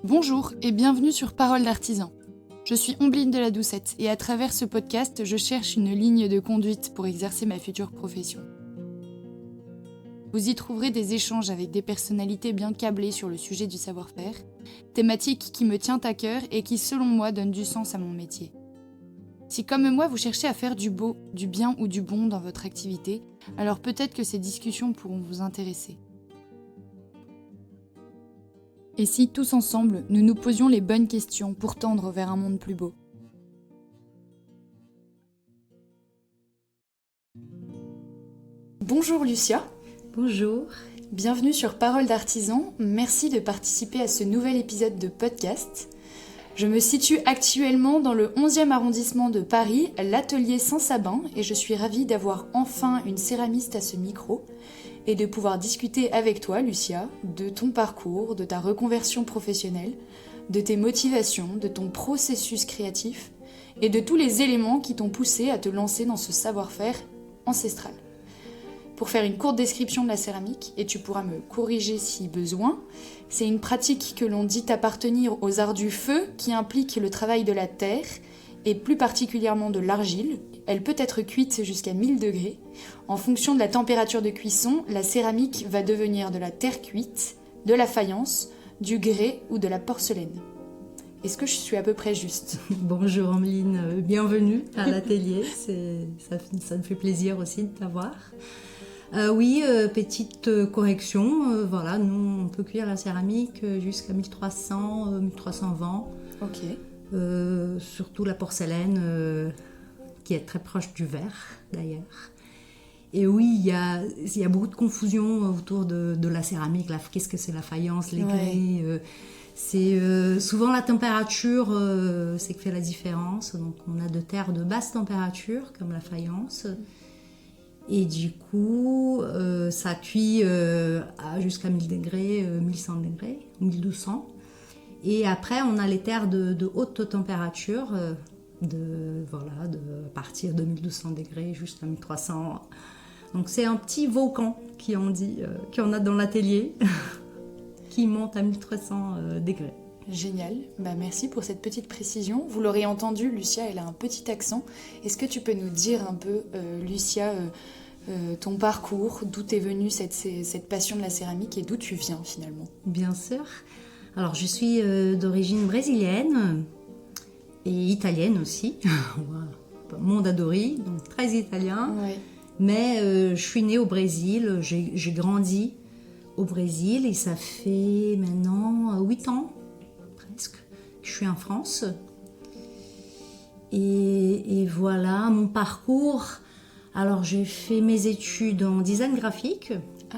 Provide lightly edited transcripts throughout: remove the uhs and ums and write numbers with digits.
Bonjour et bienvenue sur Parole d'artisan. Je suis Ombline de la Doucette et à travers ce podcast, je cherche une ligne de conduite pour exercer ma future profession. Vous y trouverez des échanges avec des personnalités bien câblées sur le sujet du savoir-faire, thématique qui me tient à cœur et qui, selon moi, donne du sens à mon métier. Si comme moi, vous cherchez à faire du beau, du bien ou du bon dans votre activité, alors peut-être que ces discussions pourront vous intéresser. Et si, tous ensemble, nous nous posions les bonnes questions pour tendre vers un monde plus beau? Bonjour Lucia. Bonjour. Bienvenue sur Parole d'artisan. Merci de participer à ce nouvel épisode de podcast. Je me situe actuellement dans le 11e arrondissement de Paris, l'atelier Saint-Sabin, et je suis ravie d'avoir enfin une céramiste à ce micro et de pouvoir discuter avec toi, Lucia, de ton parcours, de ta reconversion professionnelle, de tes motivations, de ton processus créatif et de tous les éléments qui t'ont poussé à te lancer dans ce savoir-faire ancestral. Pour faire une courte description de la céramique, et tu pourras me corriger si besoin, c'est une pratique que l'on dit appartenir aux arts du feu qui implique le travail de la terre et plus particulièrement de l'argile. Elle peut être cuite jusqu'à 1000 degrés. En fonction de la température de cuisson, la céramique va devenir de la terre cuite, de la faïence, du grès ou de la porcelaine. Est-ce que je suis à peu près juste ? Bonjour Ombline, bienvenue à l'atelier, ça me fait plaisir aussi de t'avoir. Petite correction, voilà, nous on peut cuire la céramique jusqu'à 1300, 1320. Ok. Surtout la porcelaine qui est très proche du verre d'ailleurs. Et oui, il y a beaucoup de confusion autour de la céramique. Qu'est-ce que c'est la faïence, les grès c'est souvent la température c'est qui fait la différence. Donc on a de terres de basse température comme la faïence. Et du coup, ça cuit jusqu'à 1000 degrés, 1100 degrés, 1200. Et après, on a les terres de haute température, à partir de 1200 degrés jusqu'à 1300. Donc c'est un petit volcan qu'on a dans l'atelier, qui monte à 1300 degrés. Génial, merci pour cette petite précision. Vous l'aurez entendu, Lucia, elle a un petit accent. Est-ce que tu peux nous dire un peu, Lucia, ton parcours, d'où t'es venue cette passion de la céramique et d'où tu viens finalement ? Bien sûr. Alors je suis d'origine brésilienne et italienne aussi. Mondadori, donc très italien. Ouais. Mais je suis née au Brésil, j'ai grandi au Brésil et ça fait maintenant 8 ans presque que je suis en France. Et voilà mon parcours. Alors j'ai fait mes études en design graphique. Ah.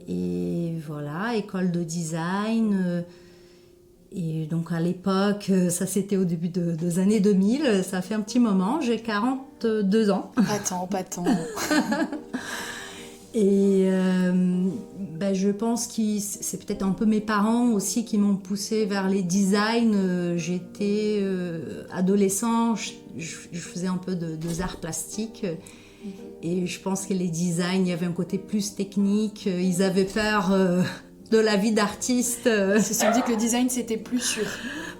Et voilà, école de design. Et donc à l'époque, ça c'était au début des années 2000, ça fait un petit moment, j'ai 42 ans. Pas tant. Et je pense que c'est peut-être un peu mes parents aussi qui m'ont poussée vers les designs. J'étais adolescent, je faisais un peu de arts plastiques. Et je pense que les designs, il y avait un côté plus technique. Ils avaient peur de la vie d'artiste. Ils se sont dit que le design, c'était plus sûr.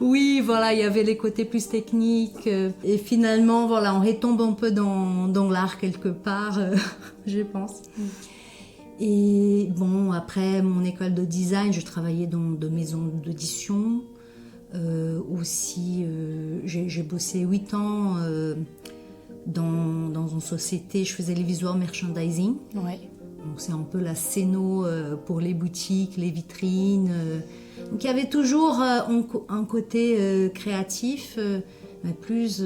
Oui, voilà, il y avait les côtés plus techniques. Et finalement, voilà, on retombe un peu dans l'art quelque part, je pense. Et bon, après mon école de design, je travaillais dans de maisons d'édition. Aussi, j'ai bossé 8 ans dans une société, je faisais les visual merchandising. Ouais. Donc c'est un peu la scéno pour les boutiques, les vitrines. Donc il y avait toujours un côté créatif, mais plus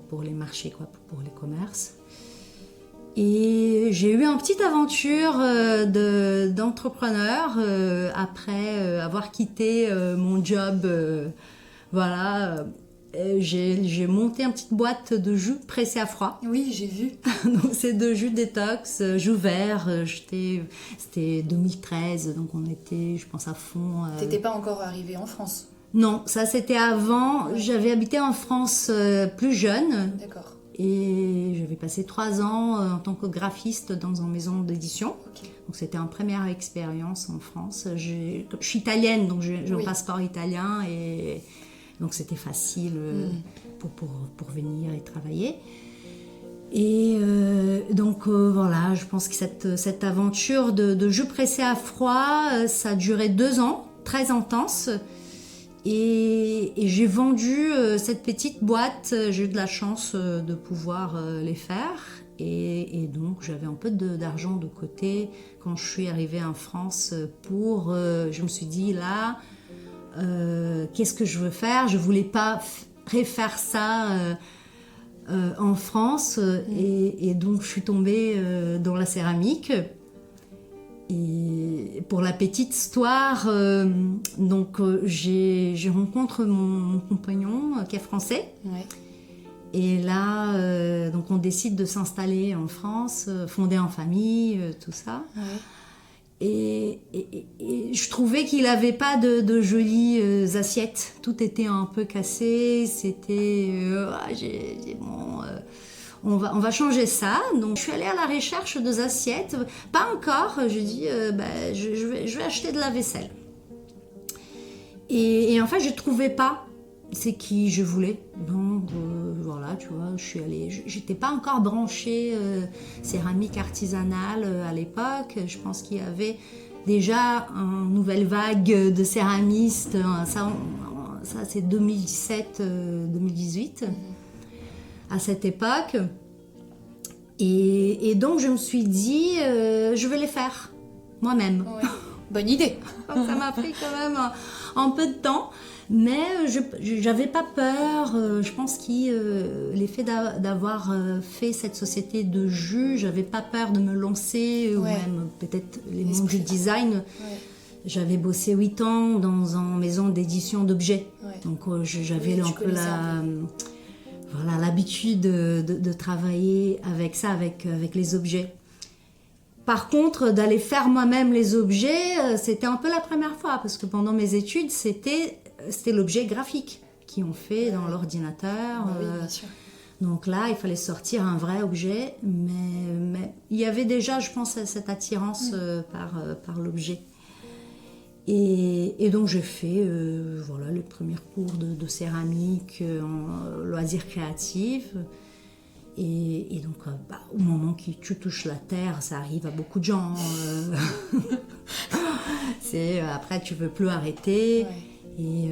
pour les marchés, pour les commerces. Et j'ai eu une petite aventure d'entrepreneur après avoir quitté mon job. J'ai monté une petite boîte de jus pressés à froid. Oui, j'ai vu. Donc c'est de jus détox, jus vert. C'était 2013, donc on était, je pense, à fond. T'étais pas encore arrivée en France ? Non, ça c'était avant. J'avais habité en France plus jeune. D'accord. Et j'avais passé 3 ans en tant que graphiste dans une maison d'édition. Ok. Donc c'était une première expérience en France. Je suis italienne, donc j'ai un passeport italien et donc c'était facile pour venir et travailler. Et donc voilà, je pense que cette aventure de jus pressé à froid, ça a duré 2 ans, très intense. Et j'ai vendu cette petite boîte, j'ai eu de la chance de pouvoir les faire. Et donc j'avais un peu d'argent de côté quand je suis arrivée en France je me suis dit là, qu'est-ce que je veux faire? Je voulais pas refaire ça en France et donc je suis tombée dans la céramique. Et pour la petite histoire, j'ai rencontré mon compagnon qui est français. Ouais. Et là, donc on décide de s'installer en France, fonder en famille, tout ça. Ouais. Et je trouvais qu'il n'avait pas de jolies assiettes. Tout était un peu cassé. C'était on va changer ça. Donc je suis allée à la recherche des assiettes. Pas encore. Je dis je vais acheter de la vaisselle. Et en fait je trouvais pas ce que je voulais. Donc voilà, tu vois, je suis allée. J'étais pas encore branchée céramique artisanale à l'époque. Je pense qu'il y avait déjà une nouvelle vague de céramistes. Ça c'est 2017-2018. À cette époque. Et donc je me suis dit, je vais les faire moi-même. Ouais. Bonne idée. Ça m'a pris quand même un peu de temps, mais j'avais pas peur. Je pense que l'effet d'avoir fait cette société de jus, j'avais pas peur de me lancer, ou même peut-être les mondes du design. Ouais. J'avais bossé 8 ans dans une maison d'édition d'objets. Ouais. Donc j'avais un peu l'habitude de travailler avec ça, avec les objets. Par contre, d'aller faire moi-même les objets, c'était un peu la première fois, parce que pendant mes études, c'était l'objet graphique qu'on fait dans l'ordinateur. Oui, bien sûr. Donc là, il fallait sortir un vrai objet, mais il y avait déjà, je pense, cette attirance par l'objet. Et donc j'ai fait les premiers cours de céramique en loisirs créatifs. Et donc au moment que tu touches la terre, ça arrive à beaucoup de gens. Après tu veux plus arrêter. Ouais. Et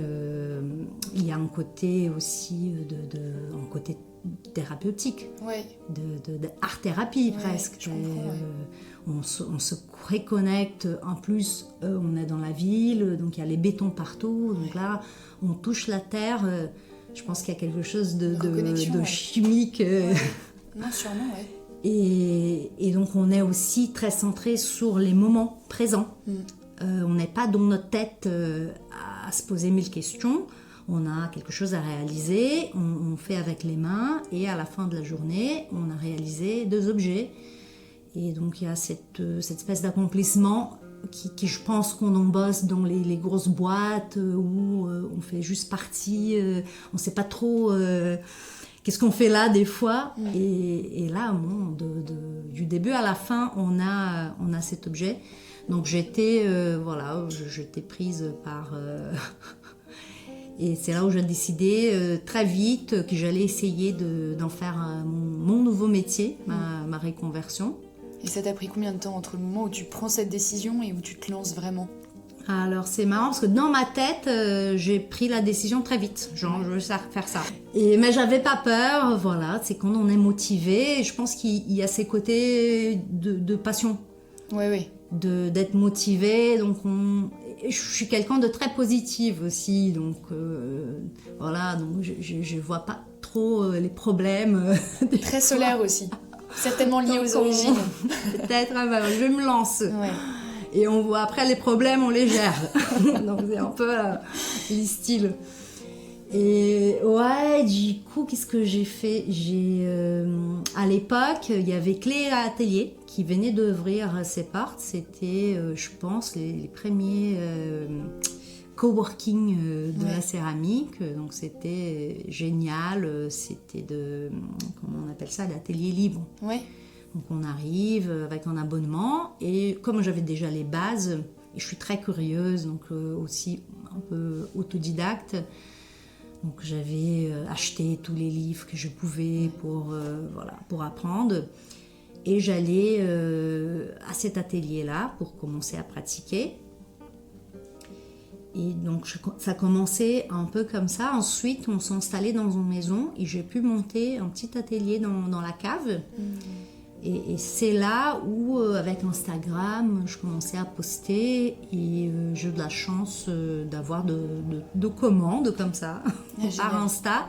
il y a un côté aussi un côté thérapeutique, de art-thérapie presque. On se reconnecte, en plus on est dans la ville, donc il y a les bétons partout, donc là on touche la terre, je pense qu'il y a quelque chose de chimique. Non, sûrement, ouais. Et donc on est aussi très centré sur les moments présents. On n'est pas dans notre tête à se poser 1000 questions. On a quelque chose à réaliser, on fait avec les mains et à la fin de la journée, on a réalisé 2 objets. Et donc il y a cette espèce d'accomplissement qui je pense qu'on en bosse dans les grosses boîtes où on fait juste partie, on ne sait pas trop qu'est-ce qu'on fait là des fois. Et là, du début à la fin, on a cet objet. Donc j'étais prise par... Et c'est là où j'ai décidé très vite que j'allais essayer d'en faire mon nouveau métier, ma reconversion. Et ça t'a pris combien de temps entre le moment où tu prends cette décision et où tu te lances vraiment? Alors c'est marrant parce que dans ma tête, j'ai pris la décision très vite. Genre je veux faire ça. Mais j'avais pas peur, voilà, c'est quand on est motivé. Je pense qu'il y a ces côtés de passion. Oui. D'être motivé, donc je suis quelqu'un de très positive aussi, donc donc je vois pas trop les problèmes. Très solaire aussi, certainement lié aux origines. Peut-être, je me lance. Ouais. Et on voit après les problèmes, on les gère. Donc c'est un peu les styles. Et du coup, qu'est-ce que j'ai fait? À l'époque, il y avait Clé à Atelier qui venait d'ouvrir ses portes. C'était, je pense, les premiers coworking de la céramique. Donc c'était génial. C'était comment on appelle ça, l'atelier libre. Ouais. Donc on arrive avec un abonnement et comme j'avais déjà les bases, et je suis très curieuse, donc aussi un peu autodidacte, donc j'avais acheté tous les livres que je pouvais pour apprendre. Et j'allais à cet atelier-là pour commencer à pratiquer. Et donc ça commençait un peu comme ça. Ensuite, on s'est installé dans une maison et j'ai pu monter un petit atelier dans la cave. Et c'est là où, avec Instagram, je commençais à poster et j'ai eu de la chance d'avoir de commandes comme ça, par Insta.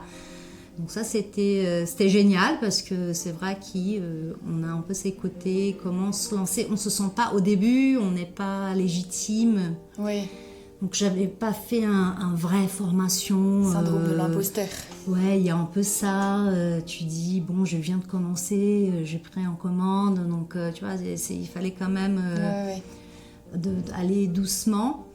Donc ça, c'était génial parce que c'est vrai qu'on a un peu ces côtés, comment se lancer. On ne se sent pas au début, on n'est pas légitime. Oui. Donc j'avais pas fait un vrai formation. Syndrome de l'imposteur. Ouais, il y a un peu ça. Tu dis, bon, je viens de commencer, j'ai pris en commande. Donc tu vois, il fallait quand même aller doucement.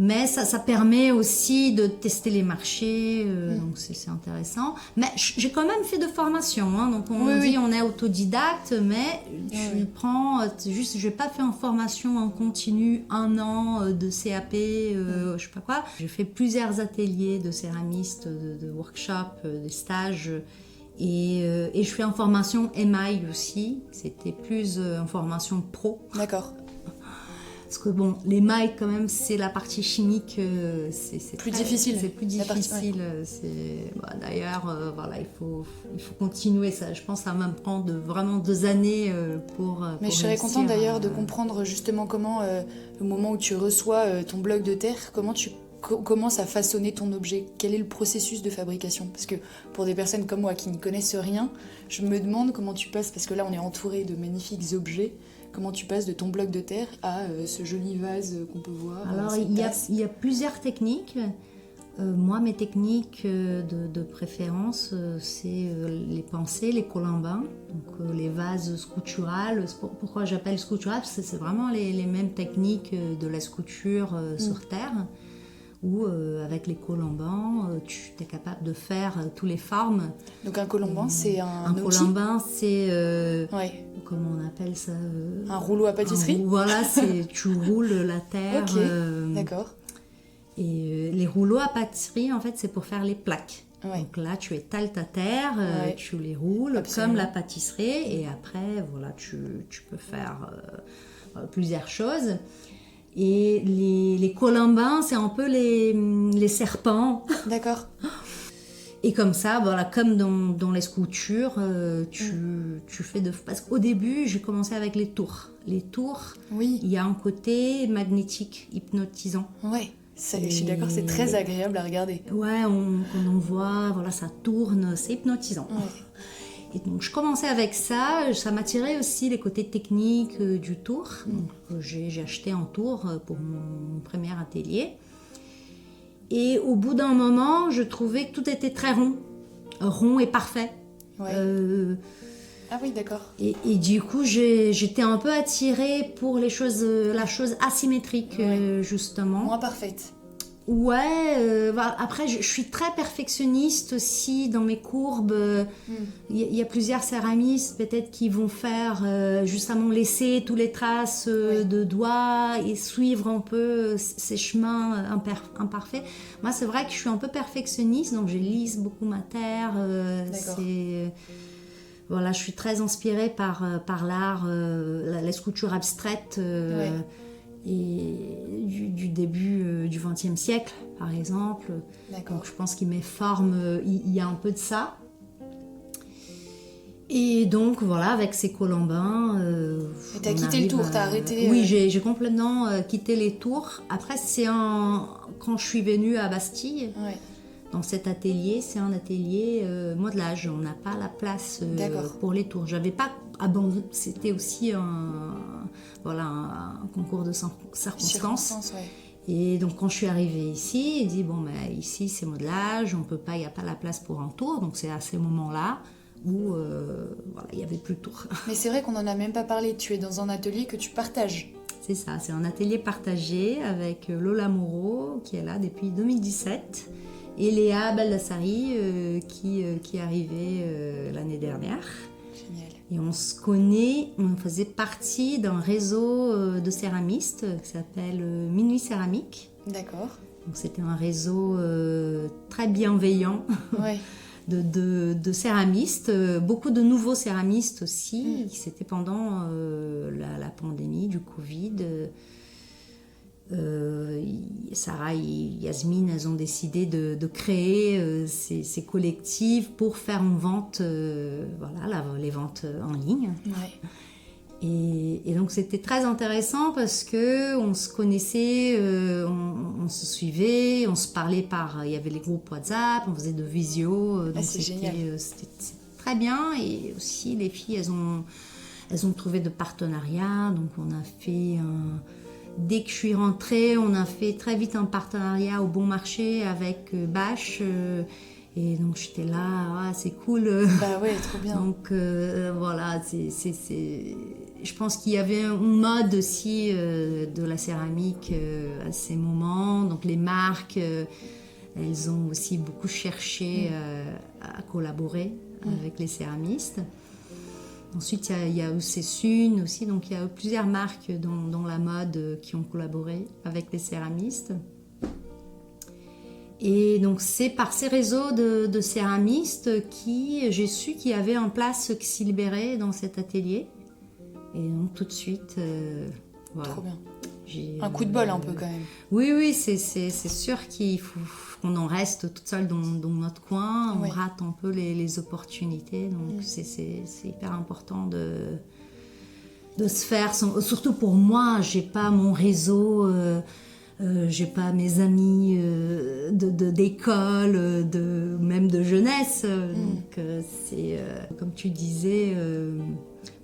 Mais ça permet aussi de tester les marchés, donc c'est intéressant. Mais j'ai quand même fait de formation, hein, donc on dit on est autodidacte, mais tu prends, juste, je n'ai pas fait en formation en continu 1 an de CAP, je sais pas quoi. J'ai fait plusieurs ateliers de céramistes, de workshops, de stages. Et je fais en formation émail aussi, c'était plus en formation pro. D'accord. Parce que bon, l'émail quand même, c'est la partie chimique, c'est plus difficile. C'est plus difficile. D'ailleurs, voilà, il faut continuer ça. Je pense que ça va me prendre vraiment 2 années pour. Mais je serais contente d'ailleurs de comprendre justement comment, au moment où tu reçois ton bloc de terre, comment tu commences à façonner ton objet. Quel est le processus de fabrication? Parce que pour des personnes comme moi qui n'y connaissent rien, je me demande comment tu passes, parce que là on est entouré de magnifiques objets. Comment tu passes de ton bloc de terre à ce joli vase qu'on peut voir? Alors, il y a plusieurs techniques. Moi, mes techniques de préférence, c'est les pensées, les colombins, donc les vases sculpturales. Pourquoi j'appelle sculptural? Parce que c'est vraiment les mêmes techniques de la sculpture sur terre, où avec les colombins, tu es capable de faire toutes les formes. Donc un colombin, c'est un outil? Colombin, c'est... comment on appelle ça? Un rouleau à pâtisserie? Voilà, tu roules la terre. Ok, d'accord. Et les rouleaux à pâtisserie, en fait, c'est pour faire les plaques. Ouais. Donc là, tu étales ta terre, tu les roules. Absolument. Comme la pâtisserie. Et après, voilà, tu peux faire plusieurs choses. Et les colombins, c'est un peu les serpents. D'accord. Et comme ça, voilà, comme dans les sculptures, tu fais parce qu'au début, j'ai commencé avec les tours. Les tours, il y a un côté magnétique, hypnotisant. Ouais, je suis d'accord, c'est très agréable à regarder. Ouais, quand on voit, voilà, ça tourne, c'est hypnotisant. Ouais. Et donc, je commençais avec ça. Ça m'attirait aussi les côtés techniques du tour. Donc, j'ai acheté un tour pour mon premier atelier. Et au bout d'un moment, je trouvais que tout était très rond et parfait. Ouais. Ah oui, d'accord. Et du coup, j'étais un peu attirée pour la chose asymétrique, justement. Moins parfaite. Ouais, après je suis très perfectionniste aussi dans mes courbes. Il y a plusieurs céramistes peut-être qui vont faire justement laisser toutes les traces de doigts et suivre un peu ces chemins imparfaits. Moi, c'est vrai que je suis un peu perfectionniste, donc je lisse beaucoup ma terre. Voilà, je suis très inspirée par l'art, la sculpture abstraite. Et du début du XXe siècle, par exemple. D'accord. Donc je pense qu'il mes formes, il y a un peu de ça. Et donc voilà, avec ces colombins... Et t'as quitté le tour, t'as arrêté... Oui, j'ai complètement quitté les tours. Après, quand je suis venue à Bastille, dans cet atelier, c'est un atelier modelage. On n'a pas la place pour les tours. J'avais pas abandonné, c'était aussi un concours de circonstances. Et donc quand je suis arrivée ici, il dit ici c'est modelage, il n'y a pas la place pour un tour. Donc c'est à ces moments-là où il n'y avait plus de tour. Mais c'est vrai qu'on n'en a même pas parlé. Tu es dans un atelier que tu partages. C'est ça, c'est un atelier partagé avec Lola Moreau qui est là depuis 2017 et Léa Baldassari qui est arrivée l'année dernière. Génial. Et on se connaît, on faisait partie d'un réseau de céramistes qui s'appelle Minuit Céramique. D'accord. Donc c'était un réseau très bienveillant. Ouais. De céramistes, beaucoup de nouveaux céramistes aussi. C'était pendant la pandémie du Covid. Sarah et Yasmine, elles ont décidé de créer ces collectifs pour faire une vente, les ventes en ligne. Ouais. Et donc c'était très intéressant parce que on se connaissait, on se suivait, on se parlait il y avait les groupes WhatsApp, on faisait de visio, donc c'est génial. C'était très bien. Et aussi les filles, elles ont trouvé de partenariats, donc on a fait dès que je suis rentrée, on a fait très vite un partenariat au Bon Marché avec Bâche. Et donc j'étais là, c'est cool. Bah ouais, trop bien. Donc voilà, je pense qu'il y avait un mode aussi de la céramique à ces moments. Donc les marques, elles ont aussi beaucoup cherché à collaborer avec les céramistes. Ensuite, il y a eu Cessune aussi, donc il y a eu plusieurs marques dans la mode qui ont collaboré avec les céramistes. Et donc c'est par ces réseaux de céramistes j'ai su qu'il y avait un place qui s'y libérait dans cet atelier. Et donc tout de suite, voilà. Trop bien. Un coup de bol un peu quand même. Oui, c'est sûr qu'il faut qu'on en reste toute seule dans notre coin. On rate un peu les opportunités. Donc c'est hyper important de se faire. Surtout pour moi, j'ai pas mon réseau... j'ai pas mes amis d'école, même de jeunesse. Donc c'est comme tu disais,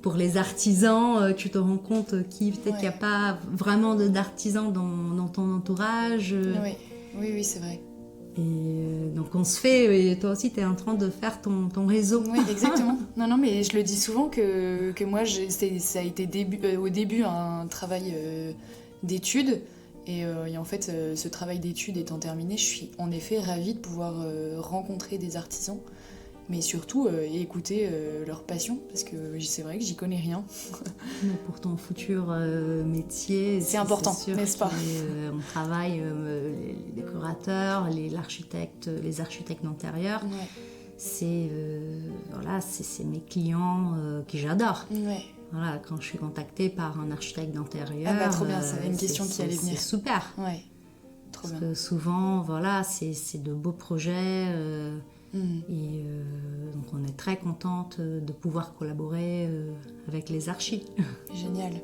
pour les artisans, tu te rends compte peut-être qu'il n'y a pas vraiment d'artisans dans ton entourage. Oui, c'est vrai. Et donc on se fait, et toi aussi tu es en train de faire ton réseau. Oui, exactement. Non, mais je le dis souvent que moi, ça a été au début un travail d'études. Et en fait, ce travail d'études étant terminé, je suis en effet ravie de pouvoir rencontrer des artisans, mais surtout écouter leur passion, parce que c'est vrai que j'y connais rien. Mais pour ton futur métier, c'est important, sûr, n'est-ce pas? On travaille, les décorateurs, les architectes d'intérieur. Ouais. C'est mes clients que j'adore. Ouais. Voilà, quand je suis contactée par un architecte d'intérieur, trop bien, c'est une question qui allait venir. C'est super. Ouais, trop bien. Parce que souvent, voilà, c'est de beaux projets et donc on est très contente de pouvoir collaborer avec les archis. Génial.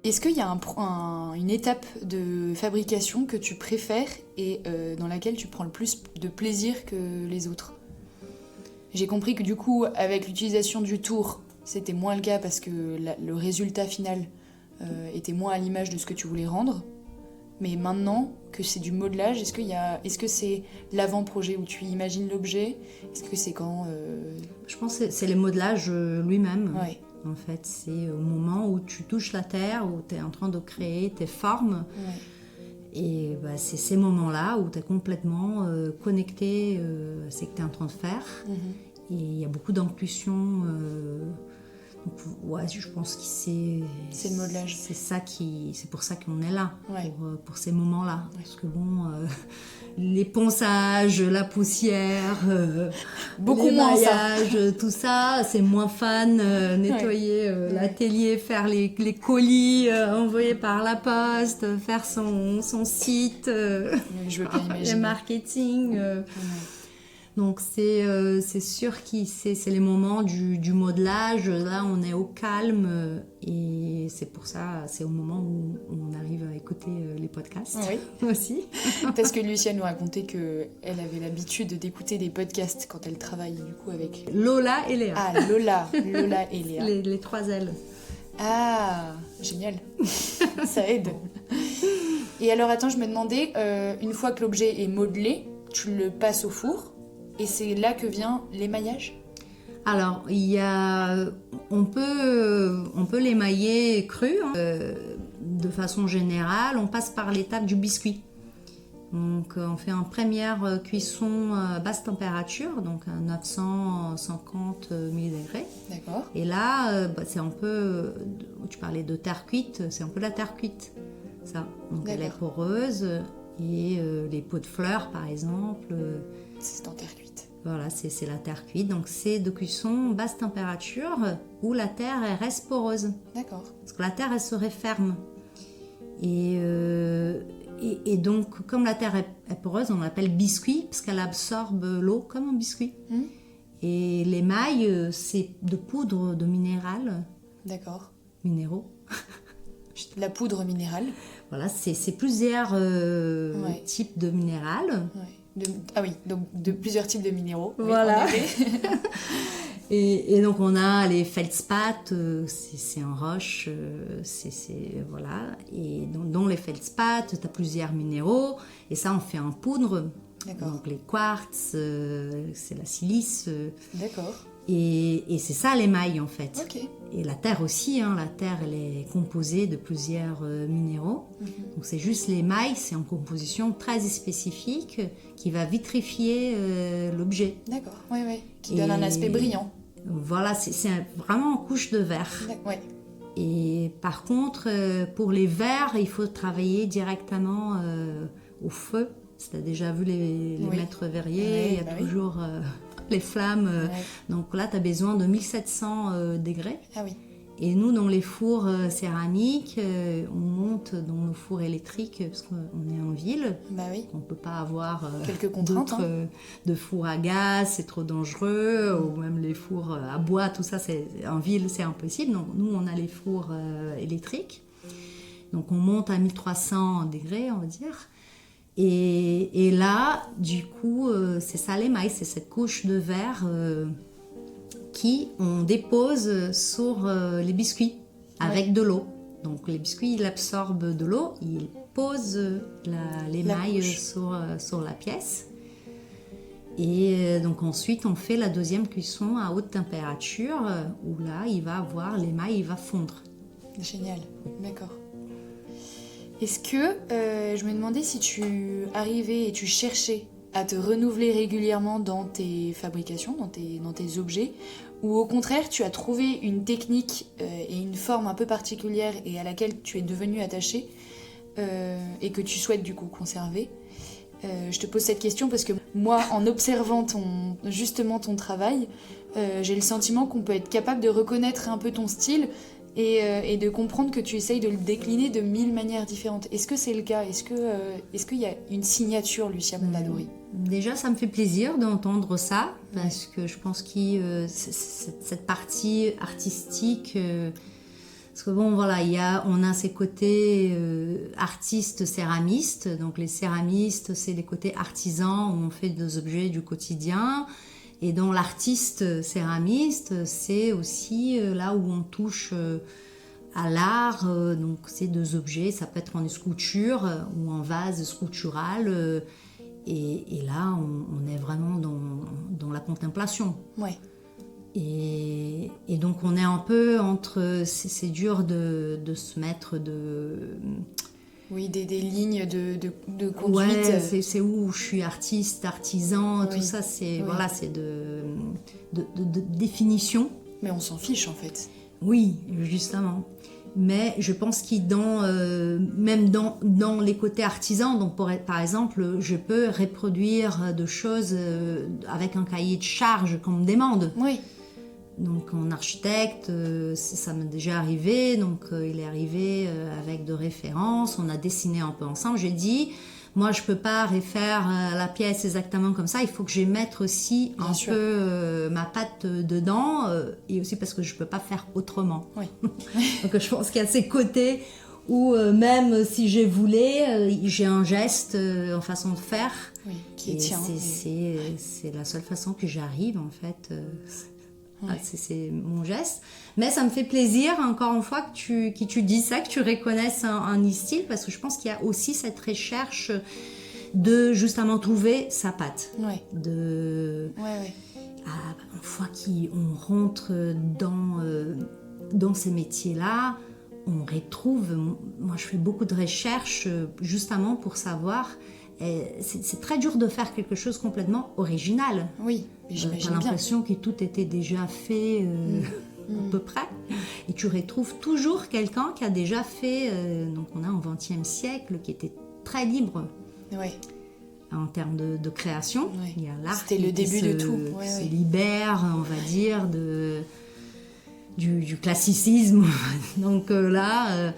Est-ce qu'il y a une étape de fabrication que tu préfères et dans laquelle tu prends le plus de plaisir que les autres? J'ai compris que du coup, avec l'utilisation du tour, c'était moins le cas parce que le résultat final était moins à l'image de ce que tu voulais rendre. Mais maintenant que c'est du modelage, est-ce que c'est l'avant-projet où tu imagines l'objet? Est-ce que c'est quand Je pense que c'est le modelage lui-même. Ouais. En fait, c'est au moment où tu touches la terre, où tu es en train de créer tes formes. Ouais. Et c'est ces moments-là où tu es complètement connecté à ce que tu es en train de faire. Et il y a beaucoup d'intuition. Je pense que c'est le modelage. C'est pour ça qu'on est là, ouais. pour ces moments-là. Ouais. Parce que les ponçages, la poussière, beaucoup les moins maillages, tout ça, c'est moins fan. Nettoyer l'atelier, faire les colis envoyés par la poste, faire son site, je veux bien imaginer. le marketing. Donc c'est sûr que c'est les moments du modelage. Là, on est au calme et c'est pour ça, c'est au moment où on arrive à écouter les podcasts aussi. Parce que Lucia nous racontait qu'elle avait l'habitude d'écouter des podcasts quand elle travaille du coup avec... Lola et Léa. Ah, Lola et Léa. Les 3 L. Ah, génial. Ça aide. Et alors, attends, je me demandais, une fois que l'objet est modelé, tu le passes au four. Et c'est là que vient l'émaillage? Alors, on peut l'émailler cru. De façon générale, on passe par l'étape du biscuit. Donc, on fait en première cuisson à basse température, donc à 950 millilitres. D'accord. Et là, c'est un peu, tu parlais de terre cuite, c'est un peu la terre cuite, ça. Donc, elle est poreuse et les pots de fleurs, par exemple. C'est en terre cuite. Voilà, c'est la terre cuite. Donc, c'est de cuisson basse température où la terre elle reste poreuse. D'accord. Parce que la terre, elle se referme. Et donc, comme la terre est poreuse, on l'appelle biscuit parce qu'elle absorbe l'eau comme un biscuit. Et l'émail, c'est de poudre de minéral. D'accord. Minéraux. La poudre minérale. Voilà, c'est plusieurs types de minéral. Oui, donc de plusieurs types de minéraux. Voilà. Oui, en effet. Et donc on a les feldspath, c'est en roche, voilà. Et dans les feldspath, tu as plusieurs minéraux, et ça on fait en poudre. D'accord. Donc les quartz, c'est la silice. D'accord. Et c'est ça l'émail en fait. Ok. Et la terre aussi, la terre elle est composée de plusieurs minéraux. Donc c'est juste l'émail, c'est en composition très spécifique qui va vitrifier l'objet. D'accord, oui. Qui donne un aspect brillant. Voilà, c'est vraiment en couche de verre. Ouais. Et par contre, pour les verres, il faut travailler directement au feu. Si tu as déjà vu les maîtres verriers, il y a toujours les flammes. Donc là, tu as besoin de 1700 degrés. Ah oui. Et nous, dans les fours céramiques, on monte dans nos fours électriques parce qu'on est en ville. Bah oui. On ne peut pas avoir quelques contraintes de fours à gaz, c'est trop dangereux, ou même les fours à bois, tout ça, en ville, c'est impossible. Donc nous, on a les fours électriques. Donc on monte à 1300 degrés, on va dire. Et là, du coup, c'est ça l'émail, c'est cette couche de verre qui on dépose sur les biscuits avec de l'eau. Donc les biscuits, ils absorbent de l'eau, ils posent l'émail sur la pièce. Et donc ensuite, on fait la deuxième cuisson à haute température où là, l'émail, il va fondre. Génial, d'accord. Est-ce que, je me demandais si tu arrivais et tu cherchais à te renouveler régulièrement dans tes fabrications, dans tes objets, ou au contraire tu as trouvé une technique et une forme un peu particulière et à laquelle tu es devenu attaché et que tu souhaites du coup conserver. Je te pose cette question parce que moi, en observant ton travail, j'ai le sentiment qu'on peut être capable de reconnaître un peu ton style et de comprendre que tu essayes de le décliner de 1000 manières différentes. Est-ce que c'est le cas ? Est-ce qu'il y a une signature Lucia Mondadori ? Déjà, ça me fait plaisir d'entendre ça, parce que je pense que cette partie artistique... parce que bon, voilà, on a ces côtés artistes, céramistes. Donc les céramistes, c'est des côtés artisans où on fait des objets du quotidien. Et dans l'artiste céramiste, c'est aussi là où on touche à l'art. Donc c'est des objets, ça peut être en sculpture ou en vase sculptural. Et là, on est vraiment dans la contemplation. Ouais. Et donc on est un peu entre... C'est dur de se mettre de... Oui, des lignes de conduite. Ouais, c'est où je suis artiste, artisan, tout ça, c'est de définition. Mais on s'en fiche en fait. Oui, justement. Mais je pense même dans les côtés artisans, donc par exemple, je peux reproduire des choses avec un cahier de charge qu'on me demande. Oui. Donc en architecte, ça m'est déjà arrivé, donc il est arrivé avec de références, on a dessiné un peu ensemble. J'ai dit, moi je peux pas refaire la pièce exactement comme ça, il faut que je mette aussi un peu ma patte dedans, et aussi parce que je peux pas faire autrement. Oui. Donc je pense qu'il y a ces côtés où même si je voulais, j'ai un geste en façon de faire. Oui, qui tient. C'est la seule façon que j'arrive en fait. C'est mon geste, mais ça me fait plaisir encore une fois que tu dis ça, que tu reconnaisses un style, parce que je pense qu'il y a aussi cette recherche de justement trouver sa patte. Ouais. Une fois qu'on rentre dans ces métiers-là, on retrouve... Moi, je fais beaucoup de recherches justement pour savoir... C'est très dur de faire quelque chose complètement original. Oui, mais j'imagine bien. T'as l'impression que tout était déjà fait à peu près. Et tu retrouves toujours quelqu'un qui a déjà fait... donc on a au XXe siècle qui était très libre. Oui. En termes de création. Oui. Il y a l'art C'était le début de tout. Se libère, on va dire, du classicisme. Donc là...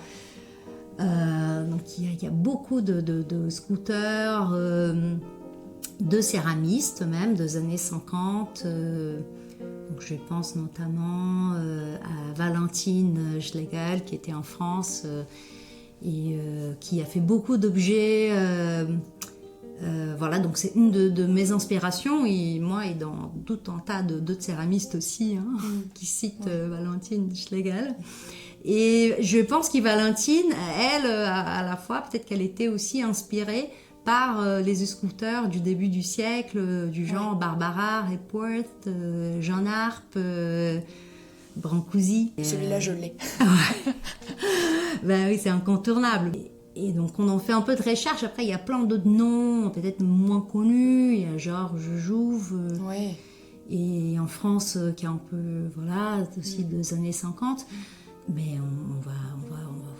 donc il y a beaucoup de scooters, de céramistes même, des années 50. Donc je pense notamment à Valentine Schlegel qui était en France et qui a fait beaucoup d'objets. Voilà, donc c'est une de mes inspirations et moi et dans tout un tas d'autres céramistes aussi qui citent Valentine Schlegel. Et je pense que Valentine, elle, à la fois, peut-être qu'elle était aussi inspirée par les sculpteurs du début du siècle, du genre Barbara Hepworth, Jean Arp, Brancusi. Celui-là, je l'ai. Ben oui, c'est incontournable. Et donc, on en fait un peu de recherche. Après, il y a plein d'autres noms, peut-être moins connus. Il y a Georges Jouve. Et en France, qui est un peu, voilà, aussi des années 50. Mais on va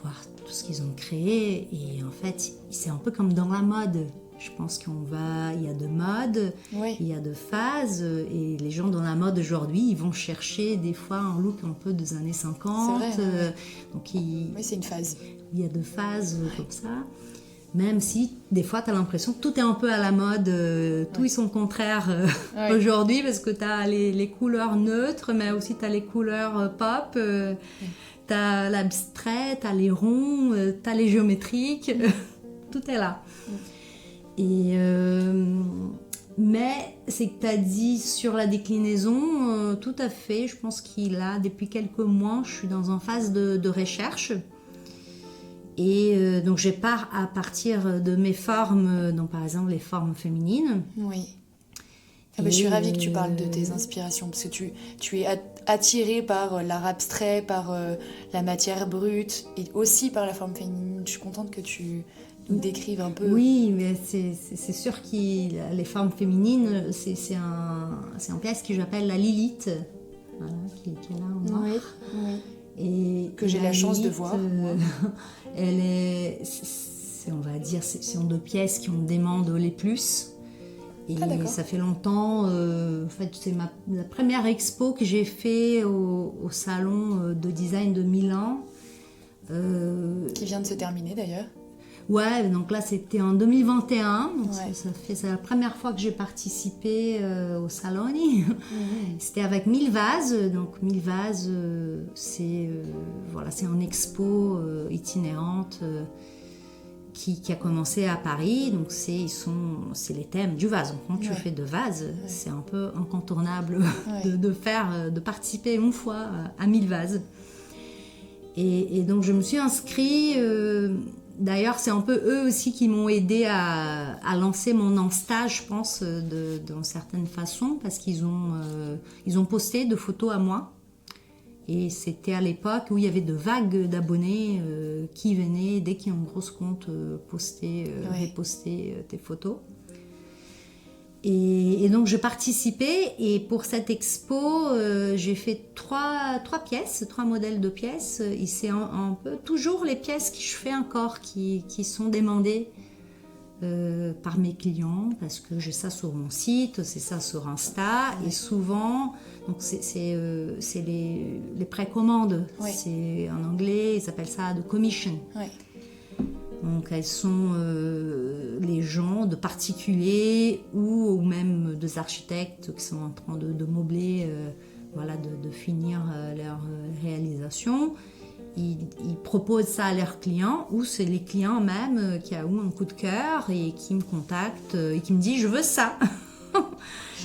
voir tout ce qu'ils ont créé et en fait c'est un peu comme dans la mode. Je pense il y a de mode, il y a de phases et les gens dans la mode aujourd'hui ils vont chercher des fois un look un peu des années 50. C'est vrai, donc oui, c'est une phase. Il y a de phases comme ça. Même si des fois tu as l'impression que tout est un peu à la mode, tout ils sont contraires aujourd'hui parce que tu as les couleurs neutres mais aussi tu as les couleurs pop. T'as l'abstrait, t'as les ronds, t'as les géométriques, tout est là. Et mais c'est que t'as dit sur la déclinaison, tout à fait. Je pense depuis quelques mois, je suis dans une phase de recherche. Et donc je pars à partir de mes formes, donc par exemple les formes féminines. Oui. Je suis ravie que tu parles de tes inspirations parce que tu es attirée par l'art abstrait, par la matière brute et aussi par la forme féminine. Je suis contente que tu nous décrives un peu. Oui, mais c'est sûr que les formes féminines, c'est un pièce que j'appelle la Lilith, voilà, qui est là en noir. Oui. Et que j'ai la chance de voir. Elle on va dire, ce sont deux pièces qui ont demande les plus. Et ça fait longtemps, en fait, c'est la première expo que j'ai fait au salon de design de Milan. Qui vient de se terminer d'ailleurs. Ouais, donc là c'était en 2021, donc c'est la première fois que j'ai participé au salon. C'était avec 1000 vases, donc 1000 vases, c'est une expo itinérante. Qui a commencé à Paris, donc c'est les thèmes du vase. Donc, quand tu fais de vase, c'est un peu incontournable de participer une fois à 1000 vases. Et donc je me suis inscrite. D'ailleurs, c'est un peu eux aussi qui m'ont aidé à lancer mon stage, je pense, d'une certaine façon, parce qu'ils ont posté de photos à moi. Et c'était à l'époque où il y avait de vagues d'abonnés qui venaient, dès qu'il y a un gros compte, reposter tes photos. Et donc je participais et pour cette expo, j'ai fait trois modèles de pièces. Et c'est un peu toujours les pièces que je fais encore qui sont demandées par mes clients parce que j'ai ça sur mon site, c'est ça sur Insta et souvent... Donc c'est les précommandes, c'est en anglais, ils appellent ça the commission. Donc elles sont les gens de particuliers ou même des architectes qui sont en train de meubler, de finir leur réalisation. Ils proposent ça à leurs clients ou c'est les clients même qui ont eu un coup de cœur et qui me contactent et qui me disent je veux ça.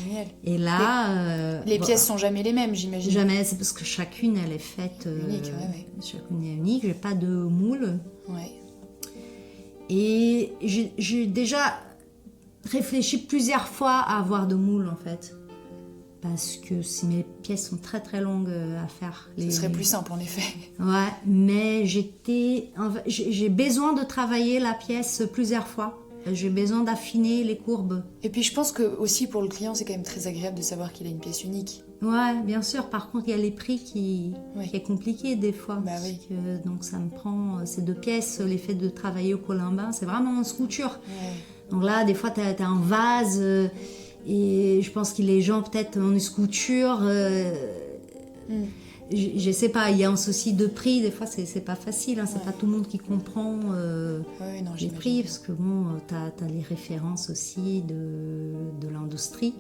Génial. Et là, les pièces sont jamais les mêmes, j'imagine. Jamais, c'est parce que chacune elle est faite unique. Chacune est unique. J'ai pas de moule. Ouais. Et j'ai déjà réfléchi plusieurs fois à avoir de moule en fait. Parce que si mes pièces sont très très longues à faire. Ce serait plus simple en effet. Ouais, mais j'ai besoin de travailler la pièce plusieurs fois. J'ai besoin d'affiner les courbes. Et puis je pense que aussi pour le client, c'est quand même très agréable de savoir qu'il a une pièce unique. Ouais, bien sûr. Par contre, il y a les prix qui est compliqué des fois. Bah oui. Donc ça me prend ces 2 pièces, l'effet de travailler au colimbin, c'est vraiment en couture. Ouais. Donc là, des fois, t'as un vase et je pense que les gens, peut-être, en couture, je sais pas, il y a un souci de prix. Des fois, c'est pas facile, hein, c'est pas tout le monde qui comprend les prix, parce que bon, t'as les références aussi de l'industrie.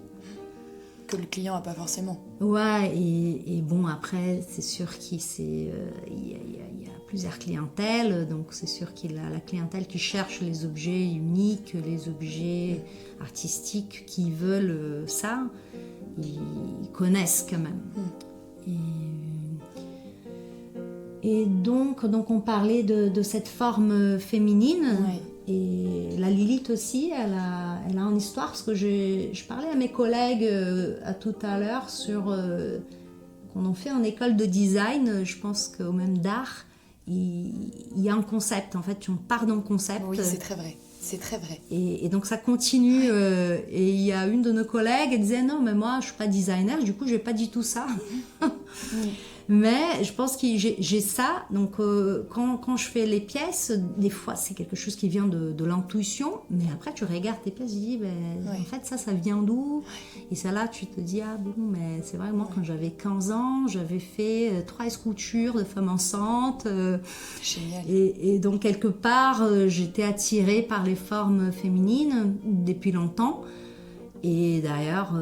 Que le client n'a pas forcément. Ouais, et bon, après, c'est sûr qu'il y a plusieurs clientèles, donc c'est sûr qu'il a la clientèle qui cherche les objets uniques, les objets artistiques qui veulent ça, ils connaissent quand même. Et donc on parlait de cette forme féminine. Ouais. Et la Lilith aussi, elle a une histoire, parce que je parlais à mes collègues à tout à l'heure sur qu'on en fait en école de design, je pense qu'au même d'art, il y a un concept, en fait, on part dans le concept. Oui, c'est très vrai. C'est très vrai. Et donc ça continue. Et il y a une de nos collègues, elle disait non, mais moi je suis pas designer, du coup je n'ai pas dit tout ça. Mais je pense que j'ai ça. Donc quand je fais les pièces, des fois c'est quelque chose qui vient de l'intuition. Mais après tu regardes tes pièces, tu dis en fait ça vient d'où? Et ça là tu te dis ah bon, mais c'est vrai, moi quand j'avais 15 ans, j'avais fait 3 escoutures de femmes enceintes. Génial. Et donc quelque part j'étais attirée par les formes féminines depuis longtemps. Et d'ailleurs,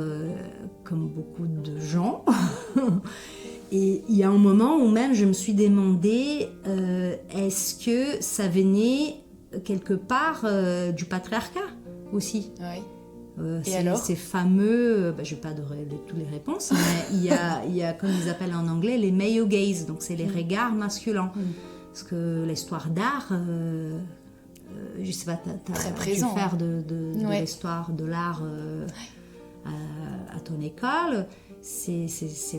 comme beaucoup de gens, et il y a un moment où même je me suis demandé est-ce que ça venait quelque part du patriarcat aussi. Oui. Et alors ces fameux, je vais pas donner toutes les réponses, mais il y a comme ils appellent en anglais les male gaze, donc c'est les regards masculins. Parce que l'histoire d'art, je sais pas, très tu présent. faire de l'histoire de l'art à ton école, c'est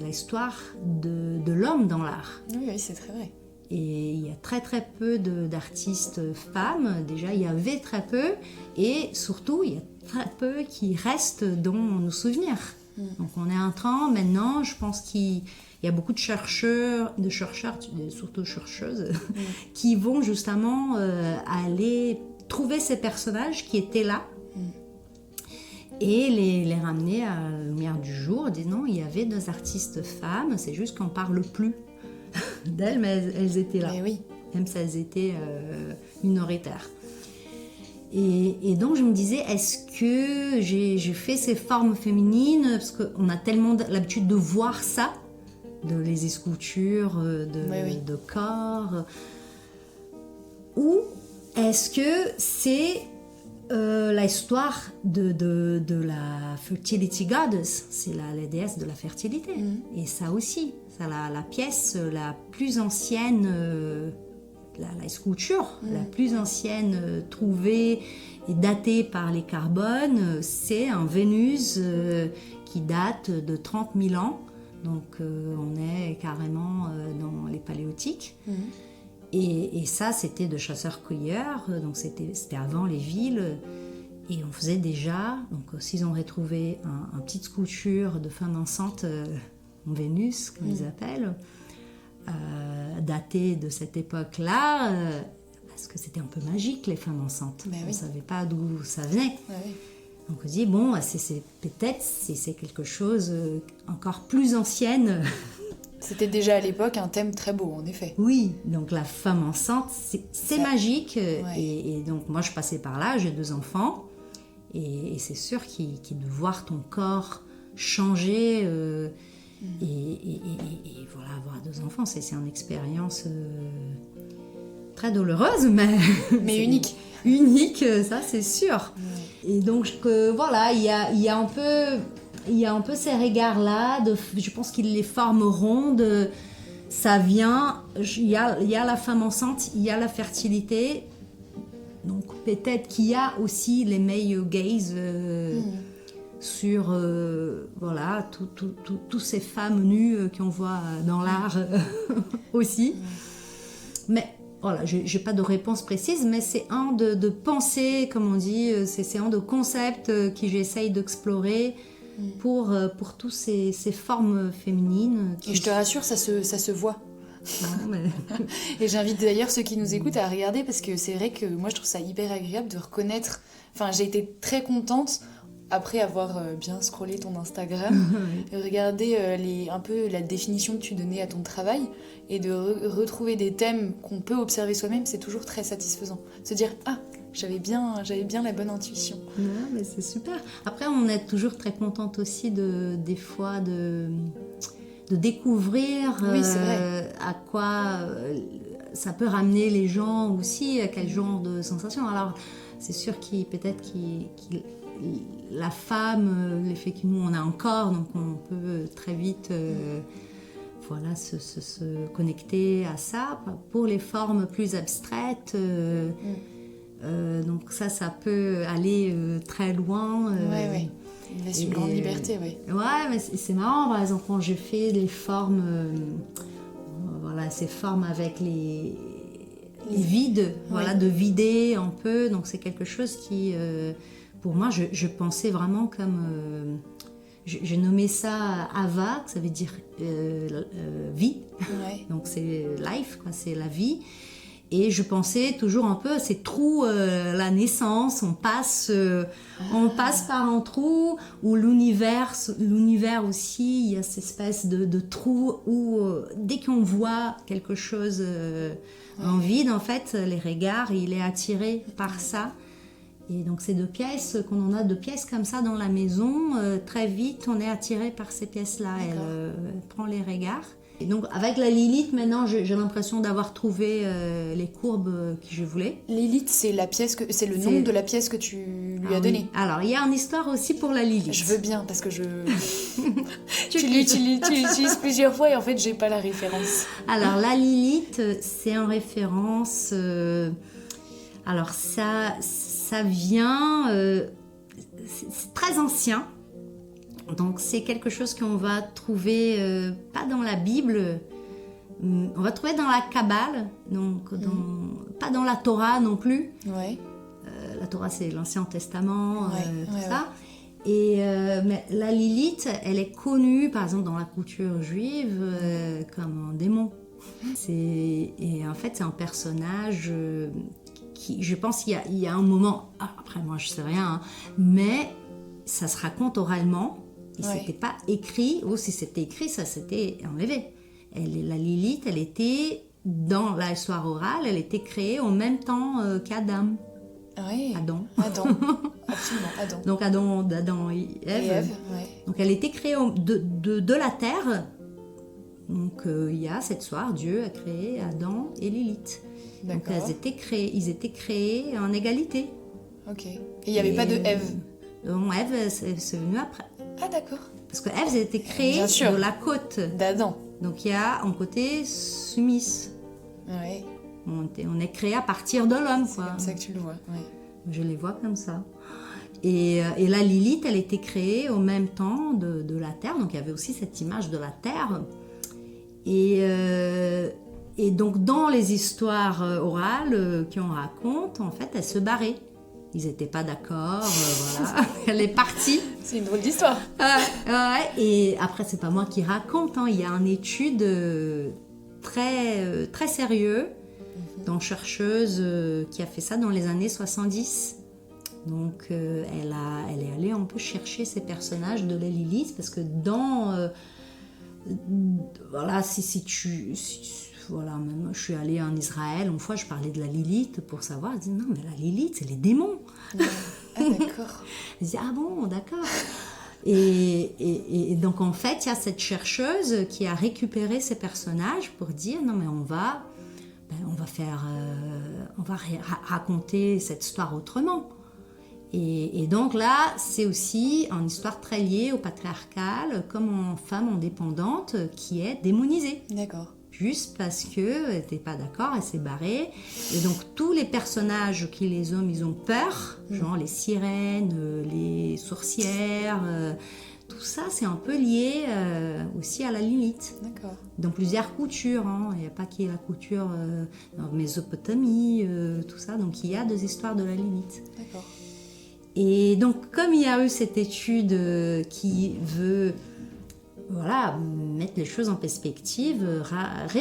l'histoire de l'homme dans l'art. Oui, c'est très vrai. Et il y a très très peu d'artistes femmes, déjà il y avait très peu, et surtout il y a très peu qui restent dans nos souvenirs. Donc on est en train maintenant, je pense qu'il y a beaucoup de chercheurs, surtout chercheuses, qui vont justement aller trouver ces personnages qui étaient là et les ramener à la lumière du jour, disant non, il y avait 2 artistes femmes, c'est juste qu'on ne parle plus d'elles, mais elles étaient là, oui. Même si elles étaient minoritaires. Et donc je me disais, est-ce que j'ai fait ces formes féminines, parce qu'on a tellement l'habitude de voir ça, de les escoutures, de corps, ou est-ce que c'est la histoire de la fertility goddess, c'est la déesse de la fertilité. Et ça aussi, c'est la pièce la plus ancienne, la sculpture la plus ancienne trouvée et datée par les carbones, c'est un Vénus qui date de 30 000 ans. Donc on est carrément dans les paléolithiques. Et ça, c'était de chasseurs-cueilleurs, donc c'était avant les villes. Et on faisait déjà, donc s'ils ont retrouvé une petite sculpture de femme enceinte en Vénus, comme ils appellent, datée de cette époque-là, parce que c'était un peu magique, les femmes enceintes. On ne savait pas d'où ça venait. Donc on dit, bon, peut-être c'est quelque chose encore plus ancienne. C'était déjà à l'époque un thème très beau, en effet. Oui, donc la femme enceinte, c'est magique. Et donc moi, je passais par là, j'ai 2 enfants. Et c'est sûr de voir ton corps changer et voilà, avoir 2 enfants, c'est une expérience très douloureuse, mais unique. Unique, ça c'est sûr. Et donc voilà, il y a un peu ces regards-là, je pense qu'ils les forment rondes, ça vient, il y a la femme enceinte, il y a la fertilité, donc peut-être qu'il y a aussi les male gaze sur voilà, toutes ces femmes nues qu'on voit dans l'art aussi. Mais voilà, je n'ai pas de réponse précise, mais c'est un de pensées, comme on dit, c'est un de concepts que j'essaye d'explorer pour toutes ces formes féminines. Et je te rassure, ça se voit. Non, mais... Et j'invite d'ailleurs ceux qui nous écoutent à regarder, parce que c'est vrai que moi je trouve ça hyper agréable de reconnaître. Enfin, j'ai été très contente après avoir bien scrollé ton Instagram, regarder un peu la définition que tu donnais à ton travail et de retrouver des thèmes qu'on peut observer soi-même, c'est toujours très satisfaisant. Se dire « Ah, j'avais bien la bonne intuition. » Ouais, mais c'est super. Après, on est toujours très contente aussi des fois de découvrir Oui, c'est vrai. à quoi ça peut ramener les gens aussi, à quel genre de sensation. Alors, c'est sûr peut-être la femme, l'effet que nous on a un corps, donc on peut très vite voilà, se connecter à ça. Pour les formes plus abstraites, donc ça peut aller très loin. Ouais. Il laisse une grande liberté, oui. Ouais, mais c'est marrant, par exemple, quand j'ai fait les formes, voilà, ces formes avec les vides, voilà, de vider un peu. Donc c'est quelque chose qui, pour moi, je pensais vraiment comme... j'ai nommé ça Ava, ça veut dire vie. Ouais. Donc c'est life, quoi, c'est la vie. Et je pensais toujours un peu à ces trous, la naissance, on passe par un trou, où l'univers aussi, il y a cette espèce de trou où dès qu'on voit quelque chose en vide, en fait, les regards, il est attiré par ça. Et donc ces 2 pièces, quand on a 2 pièces comme ça dans la maison, très vite on est attiré par ces pièces-là. Elle prend les regards. Et donc avec la Lilith, maintenant j'ai l'impression d'avoir trouvé les courbes que je voulais. Lilith, c'est le nom de la pièce que tu lui as donnée. Oui. Alors il y a une histoire aussi pour la Lilith. Je veux bien parce que tu l'utilises plusieurs fois et en fait j'ai pas la référence. Alors la Lilith, c'est en référence. Alors ça vient. C'est très ancien. Donc c'est quelque chose qu'on va trouver pas dans la Bible, on va trouver dans la Kabbale, donc pas dans la Torah non plus. Ouais. La Torah c'est l'Ancien Testament, tout ça. Ouais. Et mais la Lilith, elle est connue par exemple dans la culture juive comme un démon. Et en fait c'est un personnage qui, je pense qu'il y a un moment, après moi je sais rien, hein, mais ça se raconte oralement. Et c'était pas écrit, ou si c'était écrit, ça s'était enlevé. La Lilith, elle était, dans l'histoire orale, elle était créée en même temps qu'Adam. Oui. Adam. Absolument, Adam. Donc Adam et Ève. Ouais. Donc elle était créée de la terre. Donc il y a cette soir, Dieu a créé Adam et Lilith. D'accord. Donc ils étaient créés en égalité. Ok. Et il n'y avait pas de Ève. Non, Ève, c'est venu après. Ah d'accord. Parce que Ève, elle était créée de la côte d'Adam. Donc il y a un côté soumise. Ouais. On est créé à partir de l'homme. C'est comme ça que tu le vois. Ouais. Je les vois comme ça. Et la Lilith, elle était créée au même temps de la terre. Donc il y avait aussi cette image de la terre. Et donc dans les histoires orales qu'on raconte, en fait, elle se barrait. Ils n'étaient pas d'accord, voilà. Elle est partie. C'est une drôle d'histoire. Ouais. Et après, c'est pas moi qui raconte. Hein. Il y a une étude très, très sérieuse d'une chercheuse qui a fait ça dans les années 70. Donc, elle est allée un peu chercher ces personnages de la Lilith parce que voilà, voilà, même je suis allée en Israël, une fois je parlais de la Lilith pour savoir, elle disait non mais la Lilith c'est les démons. Ouais. Ah d'accord. Je disais ah bon d'accord. Et donc en fait il y a cette chercheuse qui a récupéré ces personnages pour dire non mais on va raconter cette histoire autrement. Et donc là, c'est aussi une histoire très liée au patriarcal, comme une femme indépendante qui est démonisée. D'accord. juste parce qu'elle n'était pas d'accord, elle s'est barrée. Et donc tous les personnages qui les hommes, ils ont peur, genre les sirènes, les sorcières, tout ça c'est un peu lié aussi à la Lilith. D'accord. Dans plusieurs coutures, hein. Il n'y a pas qu'il y ait la couture en Mésopotamie, tout ça, donc il y a des histoires de la Lilith. D'accord. Et donc comme il y a eu cette étude qui veut mettre les choses en perspective,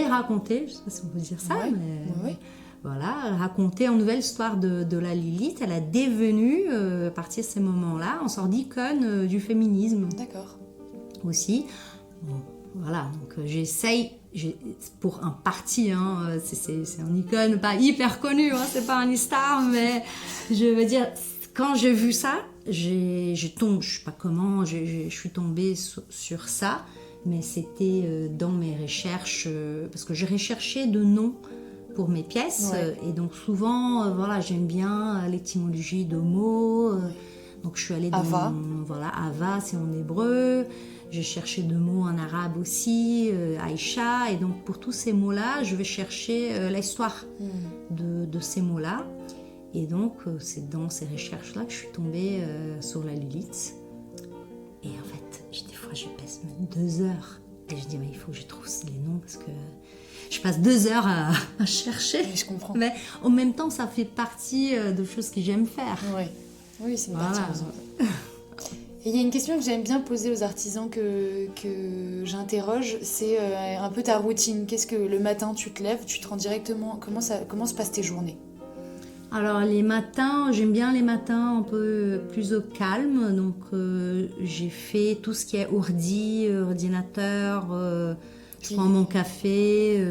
raconter, je ne sais pas si on peut dire ça, mais voilà, raconter une nouvelle histoire de la Lilith. Elle a devenu, à partir de ces moments-là, une sorte d'icône du féminisme. D'accord. Aussi. Bon, voilà, donc j'essaye, pour un parti, hein, c'est une icône pas hyper connue, hein, c'est pas un star, mais je veux dire, quand j'ai vu ça, je sais pas comment, je suis tombée sur ça, mais c'était dans mes recherches, parce que j'ai recherché de noms pour mes pièces, et donc souvent, j'aime bien l'étymologie de mots, donc je suis allée dans... Ava. Ava, c'est en hébreu, j'ai cherché deux mots en arabe aussi, Aïcha, et donc pour tous ces mots-là, je vais chercher l'histoire de ces mots-là. Et donc, c'est dans ces recherches-là que je suis tombée sur la Lilith. Et en fait, des fois, je passe même 2 heures. Et je dis, mais il faut que je trouve les noms parce que je passe 2 heures à chercher. Oui, je comprends. Mais en même temps, ça fait partie de choses que j'aime faire. Oui, c'est une partie. Et il y a une question que j'aime bien poser aux artisans que j'interroge, c'est un peu ta routine. Qu'est-ce que le matin, tu te lèves, tu te rends directement... Comment se passent tes journées ? Alors les matins, j'aime bien les matins un peu plus au calme, donc j'ai fait tout ce qui est ordinateur, je prends mon café,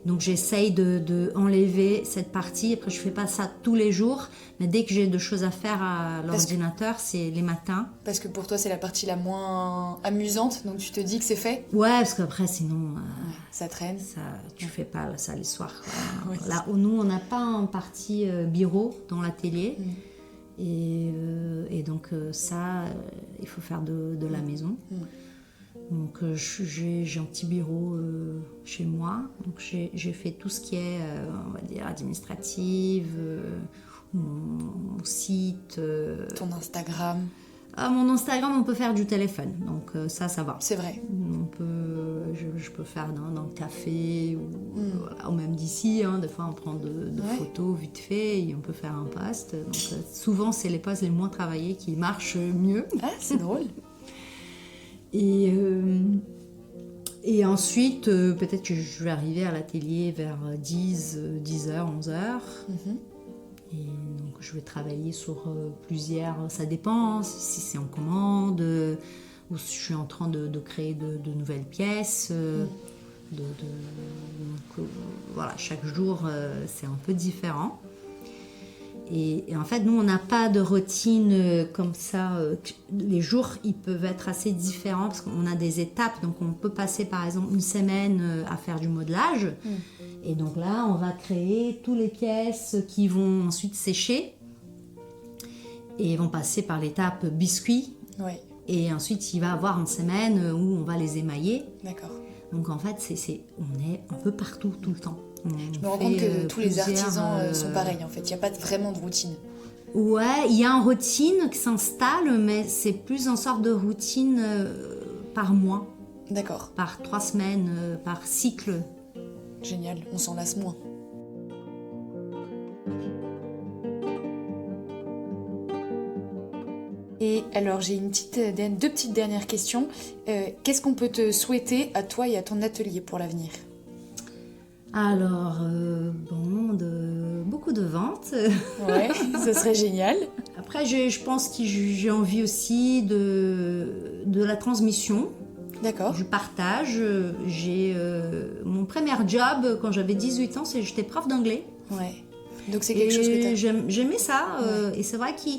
donc j'essaye de enlever cette partie. Après je fais pas ça tous les jours, mais dès que j'ai des choses à faire à l'ordinateur, c'est les matins. Parce que pour toi c'est la partie la moins amusante, donc tu te dis que c'est fait ? Ouais, parce qu'après sinon... ça traîne. Ça, tu fais pas ça les soirs. Oui, là où nous, on n'a pas un parti bureau dans l'atelier. Et donc ça, il faut faire de la maison. Donc j'ai un petit bureau chez moi. Donc j'ai fait tout ce qui est, on va dire, administratif, mon site. Ton Instagram. Mon Instagram, on peut faire du téléphone, donc ça va. C'est vrai. Je peux faire dans le café ou même d'ici. Hein, des fois, on prend de photos vite fait et on peut faire un post. Donc, souvent, c'est les posts les moins travaillés qui marchent mieux. Ah, c'est drôle. Et ensuite, peut-être que je vais arriver à l'atelier vers 10h, 11h. Et donc je vais travailler sur plusieurs, ça dépend si c'est en commande ou si je suis en train de créer de nouvelles pièces. Donc, voilà, chaque jour c'est un peu différent. Et en fait, nous, on n'a pas de routine comme ça. Les jours, ils peuvent être assez différents parce qu'on a des étapes. Donc, on peut passer, par exemple, une semaine à faire du modelage. Et donc là, on va créer toutes les pièces qui vont ensuite sécher. Et vont passer par l'étape biscuit. Et ensuite, il va y avoir une semaine où on va les émailler. D'accord. Donc, en fait, on est un peu partout, tout le temps. Je me rends compte que tous les artisans sont pareils en fait, il n'y a pas vraiment de routine. Ouais, il y a une routine qui s'installe, mais c'est plus une sorte de routine par mois. D'accord. Par 3 semaines, par cycle. Génial, on s'en lasse moins. Et alors j'ai deux petites dernières questions. Qu'est-ce qu'on peut te souhaiter à toi et à ton atelier pour l'avenir ? Alors, beaucoup de ventes. Ouais, ça serait génial. Après, je pense que j'ai envie aussi de la transmission. D'accord. Du partage. J'ai mon premier job quand j'avais 18 ans, j'étais prof d'anglais. Ouais. Donc c'est quelque chose que j'aimais ça. Et c'est vrai que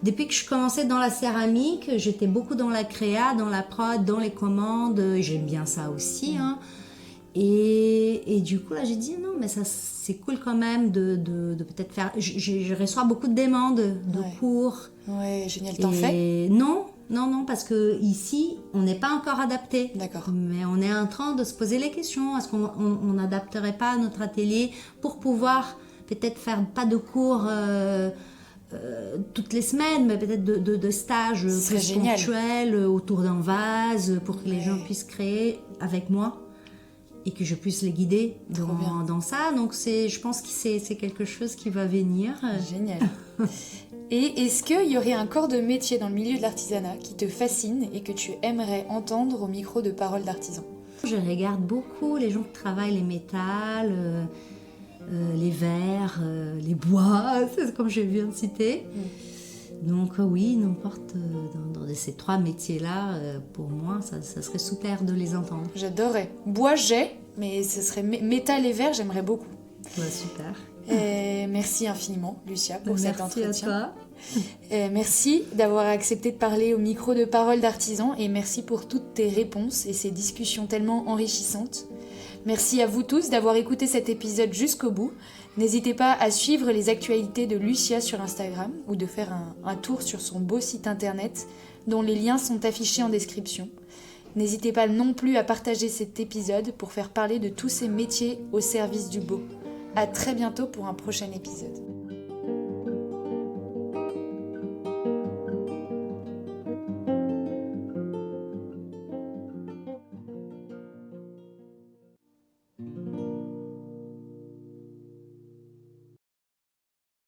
depuis que je commençais dans la céramique, j'étais beaucoup dans la créa, dans la prod, dans les commandes. J'aime bien ça aussi. Hein. Et du coup, là, j'ai dit non, mais ça, c'est cool quand même de peut-être faire... Je reçois beaucoup de demandes de cours. Ouais, génial. T'en fais ? Non, Non, parce que ici, on n'est pas encore adapté. D'accord. Mais on est en train de se poser les questions. Est-ce qu'on n'adapterait pas notre atelier pour pouvoir peut-être faire pas de cours toutes les semaines, mais peut-être de stages plus ponctuels autour d'un vase pour que les gens puissent créer avec moi et que je puisse les guider dans ça. Donc je pense que c'est quelque chose qui va venir. Génial. Et est-ce qu'il y aurait un corps de métier dans le milieu de l'artisanat qui te fascine et que tu aimerais entendre au micro de Paroles d'Artisan? Je regarde beaucoup les gens qui travaillent les métals, les verres, les bois, c'est comme je viens de citer. Donc oui, n'importe dans ces 3 métiers-là, pour moi, ça serait super de les entendre. J'adorerais. Bois, mais ce serait métal et verre, j'aimerais beaucoup. Ouais, super. Merci infiniment, Lucia, pour cet entretien. Merci à toi. Merci d'avoir accepté de parler au micro de Paroles d'Artisan et merci pour toutes tes réponses et ces discussions tellement enrichissantes. Merci à vous tous d'avoir écouté cet épisode jusqu'au bout. N'hésitez pas à suivre les actualités de Lucia sur Instagram ou de faire un tour sur son beau site internet dont les liens sont affichés en description. N'hésitez pas non plus à partager cet épisode pour faire parler de tous ces métiers au service du beau. À très bientôt pour un prochain épisode.